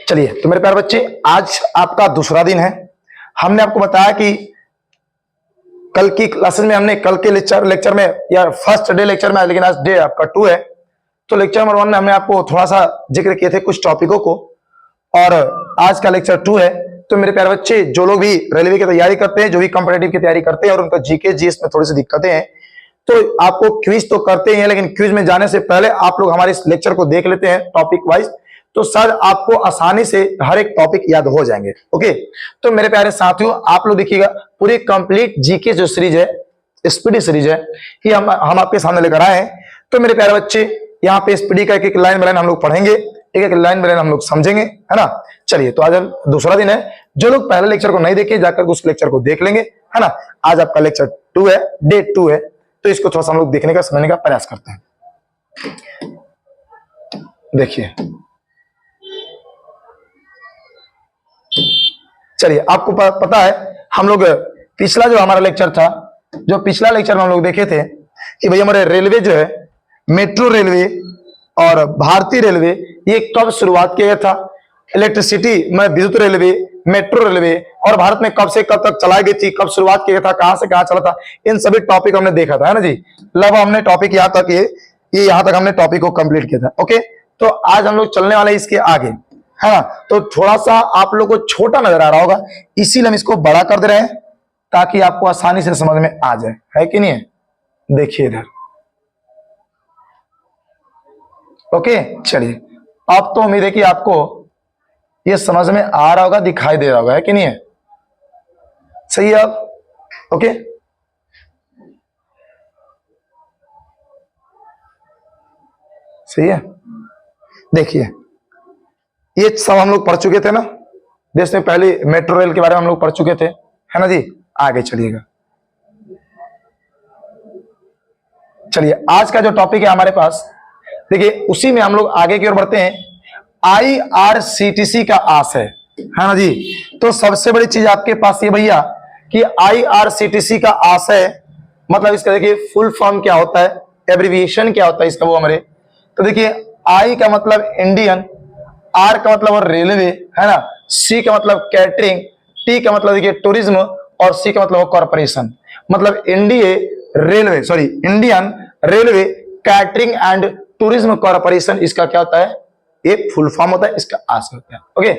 चलिए, तो मेरे प्यारे बच्चे, आज आपका दूसरा दिन है। हमने आपको बताया कि कल की क्लासेस में हमने कल के लेक्चर में या फर्स्ट डे लेक्चर में, लेकिन आज डे आपका 2 है, तो लेक्चर नंबर 1 में हमने आपको थोड़ा सा जिक्र किए थे कुछ टॉपिकों को, और आज का लेक्चर 2 है। तो मेरे प्यारे बच्चे, जो लोग भी रेलवे की तैयारी करते हैं, जो भी कॉम्पिटिटिव की तैयारी करते हैं और उनका जीके जीएस में थोड़ी सी दिक्कतें हैं, तो आपको क्विज तो करते ही हैं, लेकिन क्विज में जाने से पहले आप लोग हमारे इस लेक्चर को देख लेते हैं टॉपिक वाइज, तो सर आपको आसानी से हर एक टॉपिक याद हो जाएंगे। ओके, तो मेरे प्यारे साथियों, आप लोग देखिएगा, पूरी कंप्लीट जीके जो सीरीज है, स्पीडी सीरीज है, ये हम आपके सामने लेकर आए हैं। तो मेरे प्यारे बच्चे, यहाँ पे स्पीडी का एक एक लाइन बाय लाइन हम लोग पढ़ेंगे, एक एक लाइन बाय लाइन हम लोग समझेंगे, है ना। चलिए, तो आज दूसरा दिन है। जो लोग पहले लेक्चर को नहीं देखे, जाकर उस लेक्चर को देख लेंगे, है ना। आज आपका लेक्चर 2 है, डे 2 है, तो इसको थोड़ा सा हम लोग देखने का, समझने का प्रयास करते हैं। देखिए, चलिए, आपको पता है, हम लोग पिछला जो हमारा लेक्चर था, जो पिछला लेक्चर में हम लोग देखे थे कि भाई हमारे रेलवे जो है, मेट्रो रेलवे और भारतीय रेलवे, ये कब शुरुआत किया गया था। इलेक्ट्रिसिटी में विद्युत रेलवे, मेट्रो रेलवे, और भारत में कब से कब तक चलाई गई थी, कब शुरुआत किया था, कहां से कहां चला था, इन सभी टॉपिक हमने देखा था, है ना जी। लगभग हमने टॉपिक यहाँ तक ये यहाँ तक हमने टॉपिक को कंप्लीट किया था। ओके, तो आज हम लोग चलने वाले इसके आगे, है ना। तो थोड़ा सा आप लोग को छोटा नजर आ रहा होगा, इसीलिए हम इसको बड़ा कर दे रहे हैं, ताकि आपको आसानी से समझ में आ जाए, है कि नहीं है। देखिए इधर, ओके। चलिए, अब तो उम्मीद है कि आपको ये समझ में आ रहा होगा, दिखाई दे रहा होगा, है कि नहीं है। सही है अब, ओके। सही है। देखिए, ये सब हम लोग पढ़ चुके थे ना, देश में पहले मेट्रो रेल के बारे में हम लोग पढ़ चुके थे, है ना जी। आगे चलिएगा। चलिए, आज का जो टॉपिक है हमारे पास, देखिए, उसी में हम लोग आगे की ओर बढ़ते हैं। आईआरसीटीसी का आस है ना जी। तो सबसे बड़ी चीज आपके पास ये भैया कि आईआरसीटीसी का आस है, मतलब इसका देखिए फुल फॉर्म क्या होता है, एब्रिविएशन क्या होता है इसका, वो हमारे, तो देखिए, आई का मतलब इंडियन, आर का मतलब रेलवे, है ना, सी का मतलब कैटरिंग, टी का मतलब देखिए टूरिज्म, और सी का मतलब कॉर्पोरेशन। मतलब Indian railway catering and tourism corporation, इसका क्या होता है, ये फुल फॉर्म होता है, इसका आस होता है। ओके,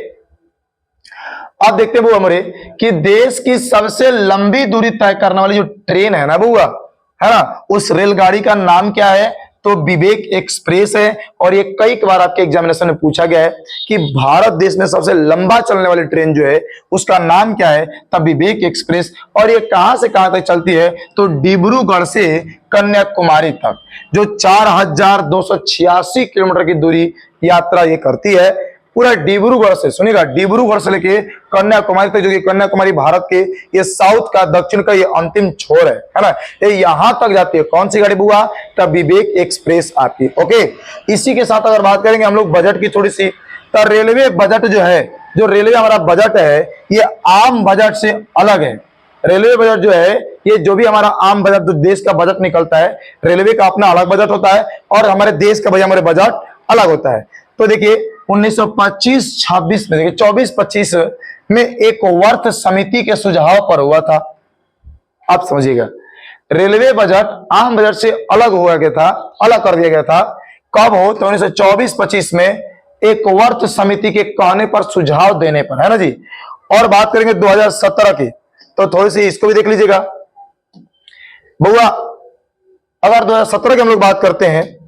अब देखते हैं बुआ हमारे कि देश की सबसे लंबी दूरी तय करने वाली जो ट्रेन है ना बुआ, है ना, उस रेलगाड़ी का नाम क्या है, तो विवेक एक्सप्रेस है। और ये कई बार आपके एग्जामिनेशन में पूछा गया है कि भारत देश में सबसे लंबा चलने वाली ट्रेन जो है उसका नाम क्या है, तब विवेक एक्सप्रेस। और ये कहां से कहां तक चलती है, तो डिब्रूगढ़ से कन्याकुमारी तक, जो 4286 किलोमीटर की दूरी यात्रा ये करती है, पूरा डिब्रूगढ़ से, सुनिएगा, डिब्रूगढ़ से लेके कन्याकुमारी तक, जो कि कन्याकुमारी भारत के ये साउथ का, दक्षिण का ये अंतिम छोर है ना, ये यहां तक जाती है। कौन सी गाड़ी बुआ, तब विवेक एक्सप्रेस आपकी। ओके, इसी के साथ अगर बात करेंगे हम लोग बजट की थोड़ी सी, तो रेलवे बजट जो है, जो रेलवे हमारा बजट है, ये आम बजट से अलग है। रेलवे बजट जो है, ये जो भी हमारा आम बजट, जो देश का बजट निकलता है, रेलवे का अपना अलग बजट होता है, और हमारे देश का भैया हमारे बजट अलग होता है। तो देखिए, 1925-26 में, देखिए 24-25 में एक वर्थ समिति के सुझाव पर हुआ था। आप समझिएगा, रेलवे बजट आम बजट से अलग हुआ गया था, अलग कर दिया गया था। कब हो, तो 1924-25 में एक वर्थ समिति के कहने पर, सुझाव देने पर, है ना जी। और बात करेंगे 2017 की, तो थोड़ी सी इसको भी देख लीजिएगा बउआ। अगर 2017 की हम लोग बात करते हैं,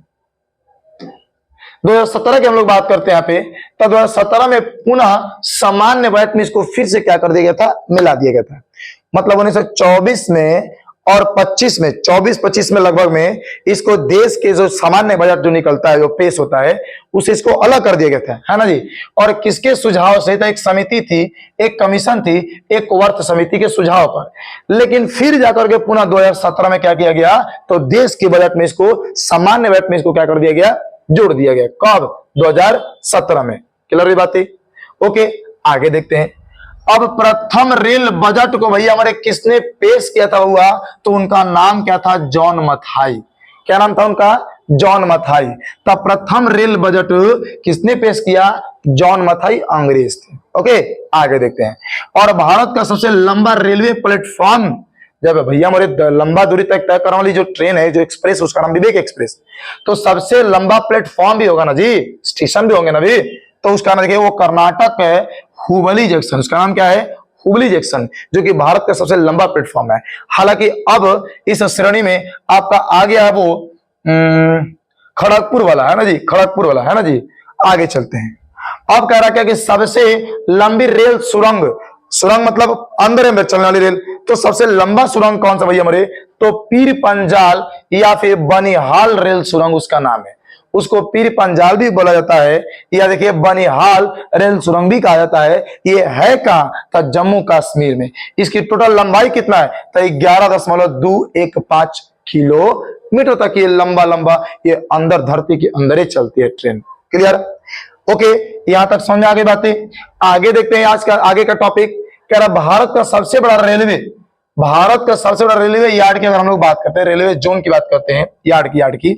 2017 की हम लोग बात करते हैं यहाँ पे, तो 2017 में पुनः सामान्य बजट में इसको फिर से क्या कर दिया गया था, मिला दिया गया था। मतलब 1924 में और 25 में, 24-25 में लगभग में, इसको देश के जो सामान्य बजट जो निकलता है, जो पेश होता है, उसे इसको अलग कर दिया गया था, है ना जी। और किसके सुझाव से, तो एक समिति थी, एक कमीशन थी, एक वर्थ समिति के सुझाव पर। लेकिन फिर जाकर के पुनः 2017 में क्या किया गया, तो देश के बजट में इसको, सामान्य बजट में इसको क्या कर दिया गया, जोड़ दिया गया। कब, 2017 में। क्लियर ये बात है। ओके, आगे देखते हैं। अब प्रथम रेल बजट को भैया हमारे किसने पेश किया था हुआ, तो उनका नाम क्या था, जॉन मथाई। क्या नाम था उनका, जॉन मथाई। तब प्रथम रेल बजट किसने पेश किया, जॉन मथाई अंग्रेज थे। ओके, आगे देखते हैं। और भारत का सबसे लंबा रेलवे प्लेटफॉर्म, जब भैया मेरे लंबा दूरी तक तय करने वाली जो ट्रेन है, जो एक्सप्रेस, उसका नाम विवेक एक्सप्रेस, तो सबसे लंबा प्लेटफॉर्म भी होगा ना जी, स्टेशन भी होंगे ना भी, तो उसका नाम देखिए, वो कर्नाटक है, हुबली जंक्शन। उसका नाम क्या है? हुबली जंक्शन, जो कि भारत का सबसे लंबा प्लेटफॉर्म है। हालांकि अब इस श्रेणी में आपका आ गया है वो खड़गपुर वाला, है ना जी, खड़गपुर वाला, है ना जी। आगे चलते हैं। अब कह रहा है कि सबसे लंबी रेल सुरंग, सुरंग मतलब अंदर अंदर चलने वाली रेल, तो सबसे लंबा सुरंग कौन सा भैया हमारे? तो पीर पंजाल या फिर बनिहाल रेल सुरंग उसका नाम है। उसको पीर पंजाल भी बोला जाता है, या देखिए बनिहाल रेल सुरंग भी कहा जाता है। ये है कहां? तो जम्मू कश्मीर में। इसकी टोटल लंबाई कितना है? तो 11.215 किलोमीटर तक ये लंबा लंबा ये अंदर धरती के अंदर ही चलती है ट्रेन। क्लियर? ओके, यहां तक समझ में आ गई बातें। आगे देखते हैं आज का आगे का टॉपिक। कह रहा भारत का सबसे बड़ा रेलवे, भारत का सबसे बड़ा रेलवे यार्ड की अगर हम लोग बात करते हैं, रेलवे जोन की बात करते हैं, यार्ड की,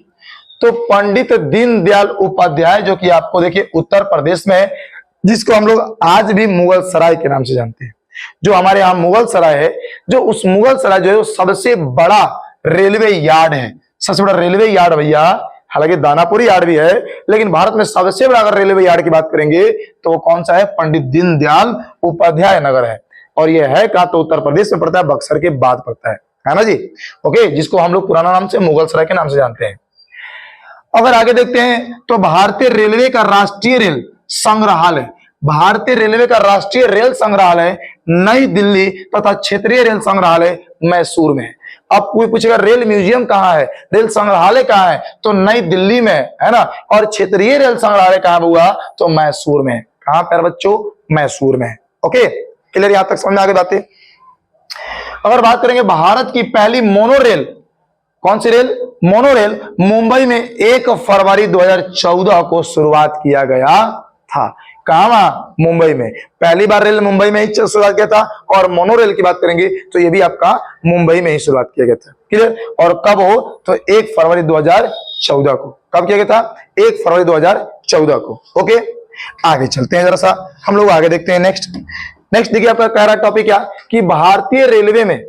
तो पंडित दीनदयाल उपाध्याय, जो कि आपको देखिए उत्तर प्रदेश में है, जिसको हम लोग आज भी मुगल सराय के नाम से जानते हैं। जो हमारे यहाँ मुगल सराय है, जो उस मुगल सराय जो है वो सबसे बड़ा रेलवे यार्ड है। सबसे बड़ा रेलवे यार्ड भैया, हालांकि दानापुरी यार्ड भी है, लेकिन भारत में सबसे बड़ा अगर रेलवे यार्ड की बात करेंगे तो वो कौन सा है? पंडित दीनदयाल उपाध्याय नगर है। और ये है कहां? तो उत्तर प्रदेश में पड़ता है, बक्सर के बाद पड़ता है ना जी। ओके, जिसको हम लोग पुराना नाम से मुगल सराय के नाम से जानते हैं। अगर आगे देखते हैं तो भारतीय रेलवे का राष्ट्रीय रेल संग्रहालय, भारतीय रेलवे का राष्ट्रीय रेल संग्रहालय नई दिल्ली तथा क्षेत्रीय रेल संग्रहालय मैसूर में है। अब कोई पूछेगा रेल म्यूजियम कहाँ है, रेल संग्रहालय कहाँ है? तो नई दिल्ली में है ना। और क्षेत्रीय रेल संग्रहालय कहाँ हुआ? तो मैसूर में। कहां पर बच्चों? मैसूर में। Okay, clear? यहां तक समझ में आ गई बातें। अगर बात करेंगे भारत की पहली मोनोरेल, कौन सी रेल? मोनोरेल मुंबई में 1 फरवरी 2014 को शुरुआत किया गया था। कहां? मुंबई में। पहली बार रेल मुंबई में ही शुरुआत किया था। और मोनोरेल की बात करेंगे तो ये भी आपका मुंबई में ही शुरुआत किया गया था। क्लियर? और कब हो? तो 1 फरवरी 2014 को। कब किया गया था? 1 फरवरी 2014 को। ओके, आगे चलते हैं, जरा सा हम लोग आगे देखते हैं। नेक्स्ट देखिए, आपका कह रहा टॉपिक क्या कि भारतीय रेलवे में,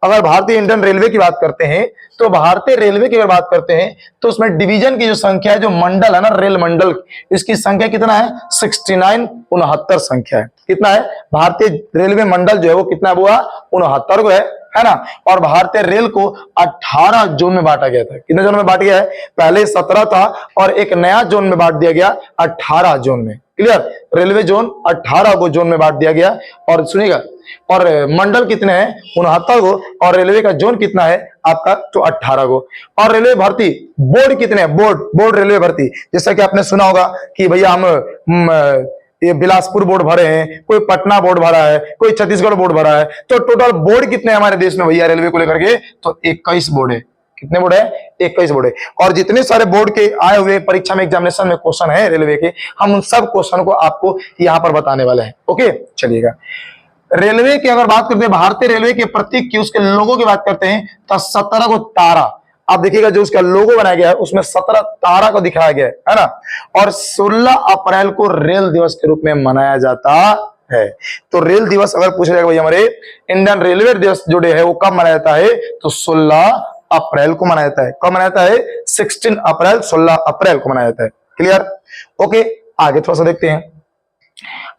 अगर भारतीय इंडियन रेलवे की बात करते हैं, तो भारतीय रेलवे की अगर बात करते हैं तो उसमें डिवीजन की जो संख्या है, जो मंडल है ना, रेल मंडल, इसकी संख्या कितना है? 69, 69 संख्या है। कितना है? भारतीय रेलवे मंडल जो है वो कितना हुआ? 69 को है ना। और भारतीय रेल को 18 जोन में बांटा गया था। कितने जोन में बांट गया है? पहले 17 था और एक नया जोन में बांट दिया गया 18 जोन में। क्लियर? रेलवे जोन 18 को जोन में बांट दिया गया। और सुनिएगा, और मंडल कितने हैं? 69 को। और रेलवे का जोन कितना है आपका? तो 18 को। और रेलवे भर्ती बोर्ड कितने हैं? बोर्ड रेलवे भर्ती, जैसा कि आपने सुना होगा कि भैया हम ये बिलासपुर बोर्ड भरे हैं, कोई पटना बोर्ड भरा है, कोई छत्तीसगढ़ बोर्ड भरा है। तो टोटल बोर्ड कितने हैं हमारे देश में भैया रेलवे को लेकर के? तो 21 बोर्ड है। कितने बोर्ड है? 21 बोर्ड है। और जितने सारे बोर्ड के आए हुए परीक्षा में, एग्जामिनेशन में क्वेश्चन है रेलवे के, हम उन सब क्वेश्चन को आपको यहाँ पर बताने वाले हैं। ओके, चलिएगा। रेलवे की अगर बात करते हैं, भारतीय रेलवे के प्रतीक की, उसके लोगो की बात करते हैं, तो 17 को तारा, आप देखिएगा जो उसका लोगो बनाया गया है उसमें 17 तारा को दिखाया गया है ना। और 16 अप्रैल को रेल दिवस के रूप में मनाया जाता है। तो रेल दिवस अगर पूछा जाएगा भाई हमारे इंडियन रेलवे दिवस जो डे है वो कब मनाया जाता है? तो 16 अप्रैल को मनाया जाता है। कब मनाया जाता है? 16 अप्रैल, 16 अप्रैल को मनाया जाता है। क्लियर? ओके, आगे थोड़ा सा देखते हैं।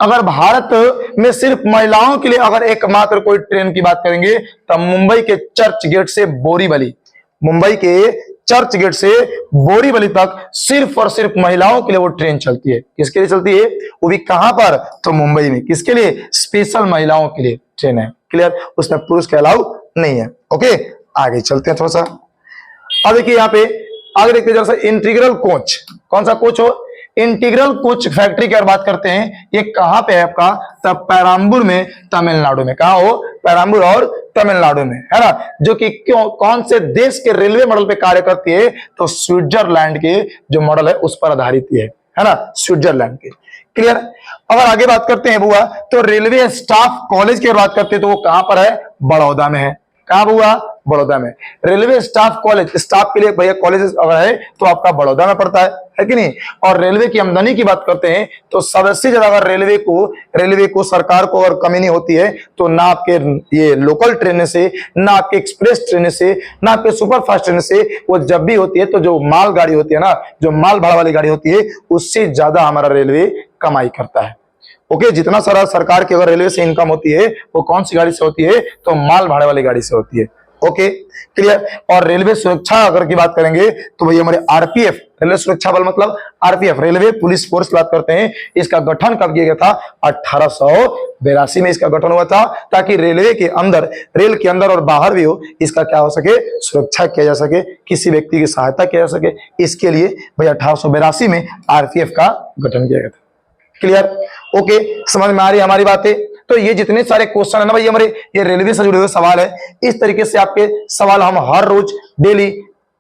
अगर भारत में सिर्फ महिलाओं के लिए अगर एकमात्र कोई ट्रेन की बात करेंगे तो मुंबई के चर्च गेट से बोरीवली, मुंबई के चर्च गेट से बोरीवली तक सिर्फ और सिर्फ महिलाओं के लिए वो ट्रेन चलती है। किसके लिए चलती है? वो भी कहां पर? तो मुंबई में। किसके लिए? स्पेशल महिलाओं के लिए ट्रेन है। क्लियर? उसमें पुरुष के अलाउ नहीं है। ओके, आगे चलते हैं थोड़ा सा। अब देखिए यहाँ पे आगे देखते हैं जरा सा, इंटीग्रल कोच, कौन सा कोच हो? इंटीग्रल कोच फैक्ट्री की अगर बात करते हैं, ये कहां पे है आपका? तब पेराम्बूर में, तमिलनाडु में। कहां हो? पेराम्बूर और तमिलनाडु में, है ना। जो कि क्यों, कौन से देश के रेलवे मॉडल पे कार्य करती है? तो स्विट्जरलैंड के जो मॉडल है उस पर आधारित है ना, स्विट्जरलैंड के। क्लियर? अगर आगे बात करते हैं बुआ, तो रेलवे स्टाफ कॉलेज की बात करते हैं तो वो कहां पर है? बड़ौदा में है। कहां हुआ? बड़ौदा में। रेलवे स्टाफ कॉलेज, स्टाफ के लिए भैया कॉलेज अगर है तो आपका बड़ौदा में पड़ता है कि नहीं। और रेलवे की आमदनी की बात करते हैं तो सबसे ज्यादा अगर रेलवे को सरकार को अगर कमी नहीं होती है तो ना आपके ये लोकल ट्रेन से, ना आपके एक्सप्रेस ट्रेन से, ना आपके सुपर फास्ट ट्रेन से, वो जब भी होती है तो जो माल गाड़ी होती है ना, जो माल भाड़ा वाली गाड़ी होती है, उससे ज्यादा हमारा रेलवे कमाई करता है। ओके, जितना सारा सरकार की अगर रेलवे से इनकम होती है वो कौन सी गाड़ी से होती है, तो माल भाड़े वाली गाड़ी से होती है। Okay clear. और रेलवे सुरक्षा अगर की बात करेंगे तो भैया हमारे आरपीएफ, रेलवे सुरक्षा बल मतलब आरपीएफ, रेलवे पुलिस फोर्स की बात करते हैं। इसका गठन कब किया गया था? 1882 में इसका गठन हुआ था, ताकि रेलवे के अंदर, रेल के अंदर और बाहर भी हो, इसका क्या हो सके, सुरक्षा किया जा सके, किसी व्यक्ति की सहायता किया जा सके। इसके लिए भैया 1882 में आरपीएफ का गठन किया गया था। क्लियर। ओके, समझ में आ रही है हमारी बातें। तो ये जितने सारे क्वेश्चन है ना भाई, हमारे ये रेलवे से जुड़े हुए सवाल है। इस तरीके से आपके सवाल हम हर रोज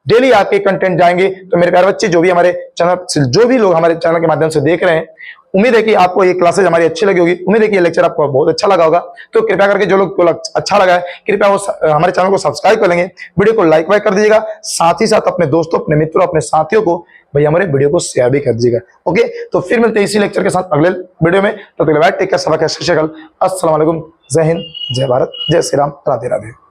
डेली आपके कंटेंट जाएंगे। तो मेरे प्यारे बच्चे, जो भी हमारे चैनल, जो भी लोग हमारे चैनल के माध्यम से देख रहे हैं, उम्मीद है कि आपको ये क्लासेज हमारी अच्छी लगी होगी। उम्मीद है कि ये लेक्चर आपको बहुत अच्छा लगा होगा। तो कृपया करके जो लोग को अच्छा लगा है, कृपया वो हमारे चैनल को सब्सक्राइब कर लेंगे, वीडियो को लाइक कर दीजिएगा, साथ ही साथ अपने दोस्तों, अपने मित्रों, अपने साथियों को भैया हमारे वीडियो को शेयर भी कर दीजिएगा। ओके, तो फिर मिलते हैं इसी लेक्चर के साथ अगले वीडियो में। तो टेक केयर, अस्सलाम वालेकुम, जय हिंद, जय भारत, जय श्री राम, राधे राधे।